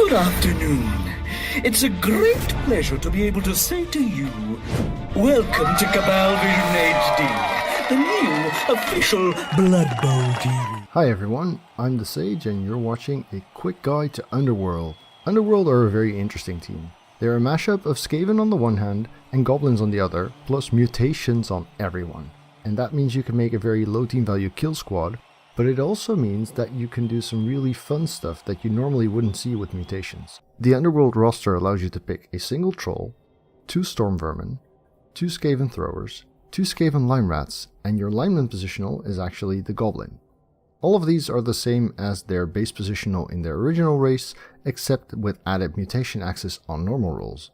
Good afternoon. It's a great pleasure to be able to say to you, welcome to Cabal Vision HD, the new official Blood Bowl TV. Hi everyone, I'm the Sage and you're watching a quick guide to Underworld. Underworld are a very interesting team. They're a mashup of Skaven on the one hand and Goblins on the other, plus mutations on everyone. And that means you can make a very low team value kill squad, but it also means that you can do some really fun stuff that you normally wouldn't see with mutations. The Underworld roster allows you to pick a single Troll, 2 Storm Vermin, 2 Skaven Throwers, 2 Skaven Lime Rats, and your Lineman positional is actually the Goblin. All of these are the same as their base positional in their original race, except with added mutation access on normal rolls.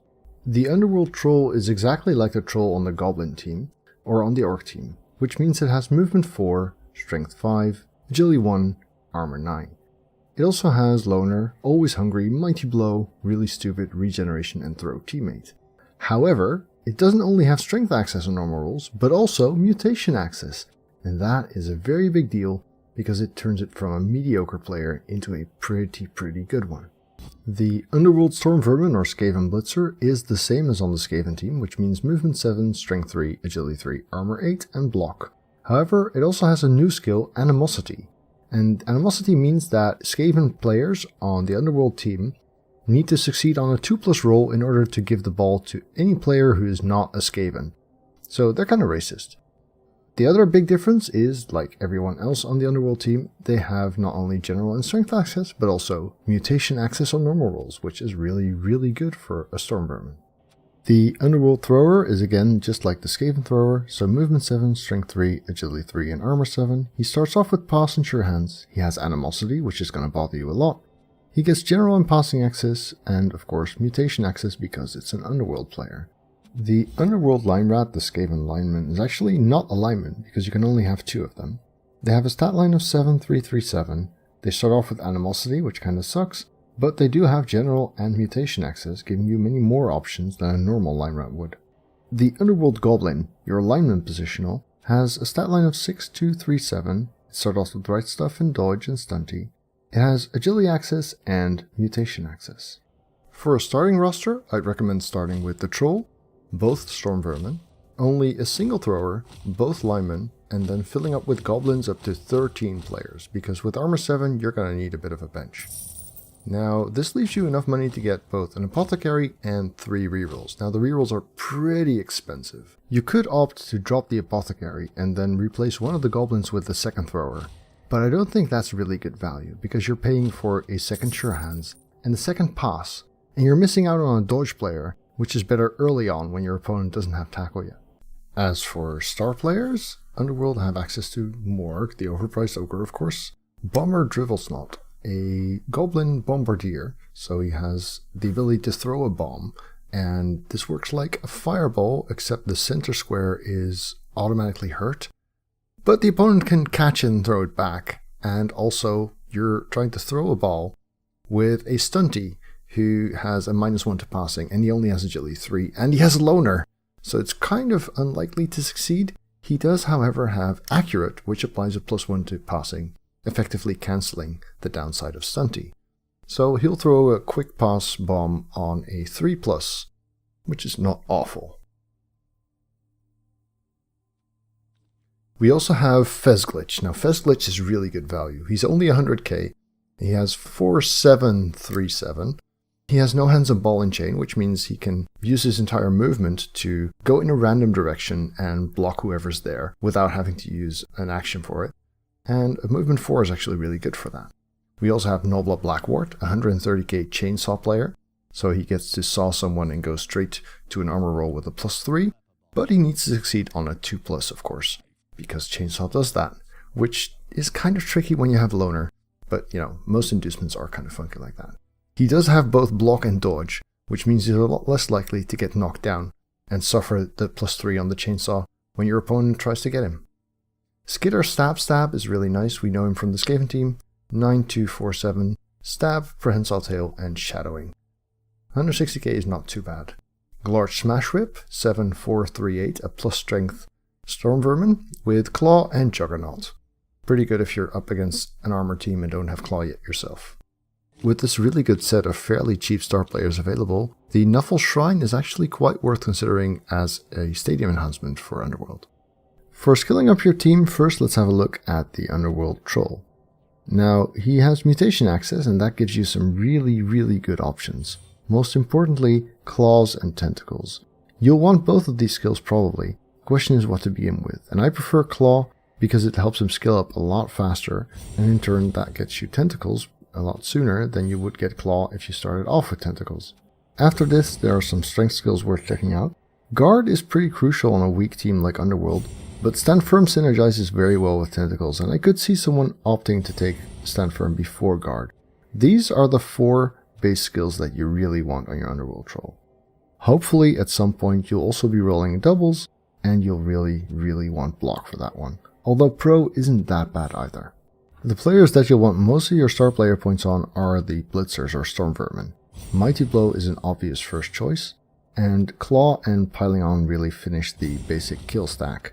The Underworld Troll is exactly like the Troll on the Goblin team, or on the Orc team, which means it has movement 4, strength 5, agility 1, armor 9. It also has Loner, Always Hungry, Mighty Blow, Really Stupid, Regeneration and Throw Teammate. However, it doesn't only have strength access on normal rolls, but also mutation access, and that is a very big deal because it turns it from a mediocre player into a pretty good one. The Underworld Storm Vermin or Skaven Blitzer is the same as on the Skaven team, which means movement 7, strength 3, agility 3, armor 8 and block. However, it also has a new skill, Animosity. And Animosity means that Skaven players on the Underworld team need to succeed on a 2+ roll in order to give the ball to any player who is not a Skaven. So they're kind of racist. The other big difference is, like everyone else on the Underworld team, they have not only general and strength access, but also mutation access on normal rolls, which is really good for a Storm Vermin. The Underworld Thrower is again just like the Skaven Thrower, so movement 7, strength 3, agility 3 and armor 7. He starts off with Pass and Sure Hands, he has Animosity, which is going to bother you a lot. He gets general and passing access, and of course mutation access because it's an Underworld player. The Underworld Lime Rat, the Skaven Lineman, is actually not a lineman because you can only have 2 of them. They have a stat line of 7337, they start off with Animosity, which kinda sucks, but they do have general and mutation access, giving you many more options than a normal Lime Rat would. The Underworld Goblin, your lineman positional, has a stat line of 6237, it starts off with Right Stuff and Dodge and Stunty. It has agility access and mutation access. For a starting roster, I'd recommend starting with the Troll, both Storm Vermin, only a single Thrower, both Linemen, and then filling up with Goblins up to 13 players, because with armor 7 you're going to need a bit of a bench. Now this leaves you enough money to get both an Apothecary and 3 rerolls. Now the rerolls are pretty expensive. You could opt to drop the Apothecary and then replace one of the Goblins with the second Thrower, but I don't think that's really good value, because you're paying for a second Sure Hands and a second Pass, and you're missing out on a Dodge player, which is better early on when your opponent doesn't have tackle yet. As for star players, Underworld have access to Morg, the overpriced ogre of course, Bomber Drivelsnot, a Goblin Bombardier, so he has the ability to throw a bomb, and this works like a fireball except the center square is automatically hurt, but the opponent can catch it and throw it back, and also you're trying to throw a ball with a Stunty, who has a -1 to passing, and he only has agility 3, and he has a Loner, so it's kind of unlikely to succeed. He does, however, have Accurate, which applies a +1 to passing, effectively cancelling the downside of Stunty. So he'll throw a quick pass bomb on a 3+, which is not awful. We also have Fezglitch. Now Fezglitch is really good value. He's only 100k, he has 4737. He has no hands of ball and chain, which means he can use his entire movement to go in a random direction and block whoever's there without having to use an action for it. And a movement 4 is actually really good for that. We also have Nobla Blackwart, 130k chainsaw player, so he gets to saw someone and go straight to an armor roll with a +3, but he needs to succeed on a 2+, of course, because chainsaw does that, which is kind of tricky when you have Loner, but you know, most inducements are kind of funky like that. He does have both block and dodge, which means he's a lot less likely to get knocked down and suffer the +3 on the chainsaw when your opponent tries to get him. Skitter Stab is really nice, we know him from the Skaven team, 9247, Stab, Prehensile Tail and Shadowing. 160k is not too bad. Glarch Smash Whip, 7438, a plus strength Storm Vermin with Claw and Juggernaut. Pretty good if you're up against an armor team and don't have Claw yet yourself. With this really good set of fairly cheap star players available, the Nuffle Shrine is actually quite worth considering as a stadium enhancement for Underworld. For skilling up your team, first let's have a look at the Underworld Troll. Now, he has mutation access and that gives you some really good options. Most importantly, claws and tentacles. You'll want both of these skills probably. The question is what to begin with, and I prefer claw because it helps him skill up a lot faster, and in turn that gets you tentacles a lot sooner than you would get claw if you started off with tentacles. After this, there are some strength skills worth checking out. Guard is pretty crucial on a weak team like Underworld, but Stand Firm synergizes very well with tentacles, and I could see someone opting to take Stand Firm before Guard. These are the 4 base skills that you really want on your Underworld Troll. Hopefully at some point you'll also be rolling doubles, and you'll really want block for that one. Although Pro isn't that bad either. The players that you'll want most of your star player points on are the Blitzers or Storm Vermin. Mighty Blow is an obvious first choice, and Claw and Piling On really finish the basic kill stack.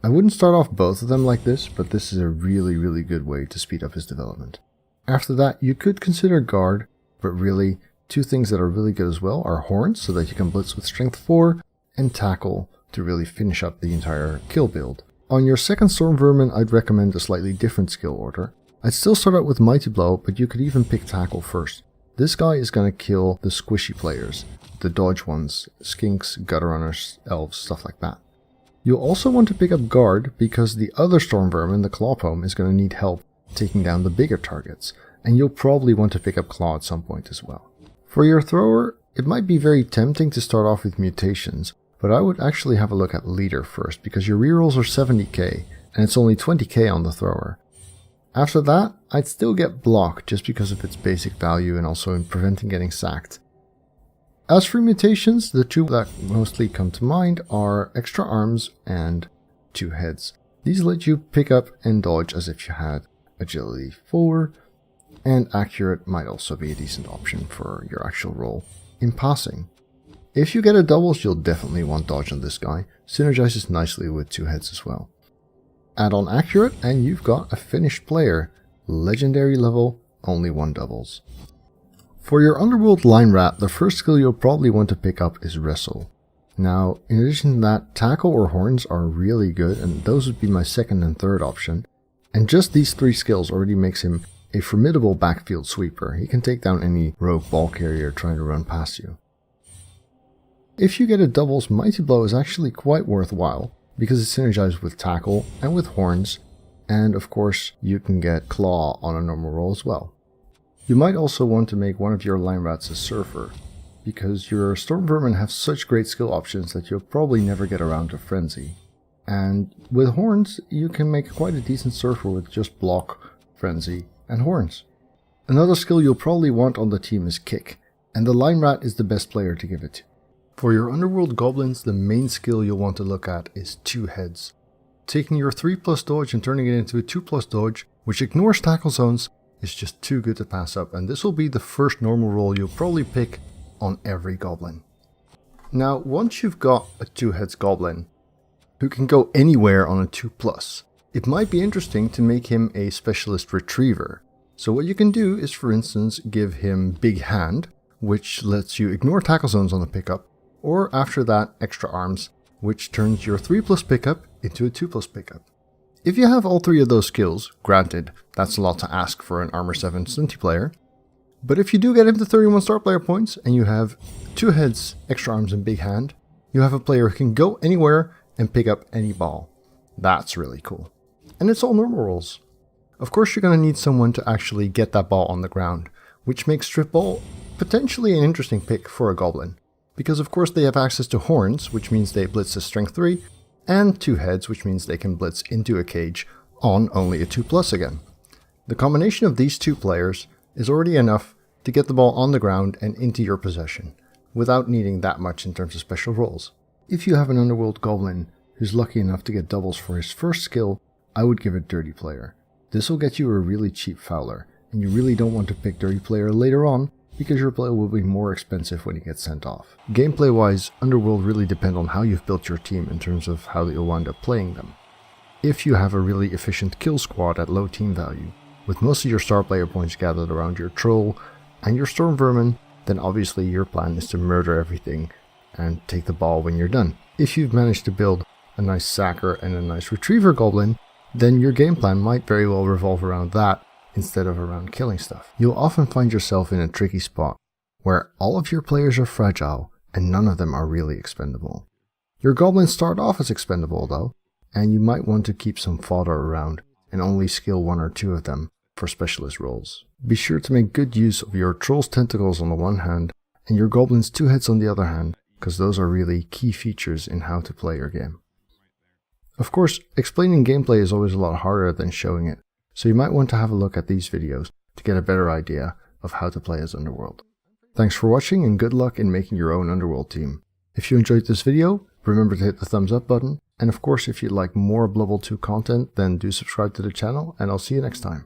I wouldn't start off both of them like this, but this is a really good way to speed up his development. After that, you could consider Guard, but really, 2 things that are really good as well are Horns, so that you can blitz with Strength 4, and Tackle to really finish up the entire kill build. On your second Storm Vermin, I'd recommend a slightly different skill order. I'd still start out with Mighty Blow, but you could even pick Tackle first. This guy is going to kill the squishy players, the dodge ones, skinks, gutter runners, elves, stuff like that. You'll also want to pick up Guard because the other Storm Vermin, the Clawpome, is going to need help taking down the bigger targets, and you'll probably want to pick up Claw at some point as well. For your thrower, it might be very tempting to start off with mutations, but I would actually have a look at Leader first because your rerolls are 70k and it's only 20k on the thrower. After that, I'd still get Block just because of its basic value and also in preventing getting sacked. As for mutations, the 2 that mostly come to mind are Extra Arms and 2 Heads. These let you pick up and dodge as if you had Agility 4, and Accurate might also be a decent option for your actual roll in passing. If you get a doubles, you'll definitely want dodge on this guy. Synergizes nicely with 2 Heads as well. Add on Accurate and you've got a finished player. Legendary level, only 1 doubles. For your Underworld Line Rat, the first skill you'll probably want to pick up is Wrestle. Now, in addition to that, Tackle or Horns are really good, and those would be my second and third option. And just these 3 skills already makes him a formidable backfield sweeper. He can take down any rogue ball carrier trying to run past you. If you get a doubles, Mighty Blow is actually quite worthwhile because it's synergized with Tackle and with Horns, and of course you can get Claw on a normal roll as well. You might also want to make one of your Line Rats a Surfer, because your Storm Vermin have such great skill options that you'll probably never get around to Frenzy. And with Horns, you can make quite a decent Surfer with just Block, Frenzy, and Horns. Another skill you'll probably want on the team is Kick, and the Line Rat is the best player to give it to. For your Underworld Goblins, the main skill you'll want to look at is 2 Heads. Taking your 3+ dodge and turning it into a 2+ dodge, which ignores tackle zones, is just too good to pass up, and this will be the first normal roll you'll probably pick on every Goblin. Now, once you've got a 2 Heads Goblin, who can go anywhere on a 2+, it might be interesting to make him a Specialist Retriever. So what you can do is, for instance, give him Big Hand, which lets you ignore tackle zones on the pickup, or after that, Extra Arms, which turns your 3+ pickup into a 2+ pickup. If you have all 3 of those skills, granted, that's a lot to ask for an Armor 7 Stunty player, but if you do get him to 31 star player points and you have 2 Heads, Extra Arms, and Big Hand, you have a player who can go anywhere and pick up any ball. That's really cool. And it's all normal rolls. Of course, you're going to need someone to actually get that ball on the ground, which makes Strip Ball potentially an interesting pick for a Goblin. Because of course they have access to Horns, which means they blitz a Strength 3, and 2 Heads, which means they can blitz into a cage on only a 2+ again. The combination of these 2 players is already enough to get the ball on the ground and into your possession, without needing that much in terms of special rolls. If you have an Underworld Goblin who's lucky enough to get doubles for his first skill, I would give it Dirty Player. This will get you a really cheap Fowler, and you really don't want to pick Dirty Player later on, because your player will be more expensive when he gets sent off. Gameplay wise, Underworld really depend on how you've built your team in terms of how you'll wind up playing them. If you have a really efficient kill squad at low team value, with most of your star player points gathered around your troll and your storm vermin, then obviously your plan is to murder everything and take the ball when you're done. If you've managed to build a nice sacker and a nice retriever goblin, then your game plan might very well revolve around that instead of around killing stuff. You'll often find yourself in a tricky spot where all of your players are fragile and none of them are really expendable. Your goblins start off as expendable though, and you might want to keep some fodder around and only skill 1 or 2 of them for specialist roles. Be sure to make good use of your troll's tentacles on the one hand and your goblin's 2 heads on the other hand, because those are really key features in how to play your game. Of course, explaining gameplay is always a lot harder than showing it, so you might want to have a look at these videos to get a better idea of how to play as Underworld. Thanks for watching and good luck in making your own Underworld team. If you enjoyed this video, remember to hit the thumbs up button, and of course if you'd like more Blood Bowl 2 content, then do subscribe to the channel, and I'll see you next time.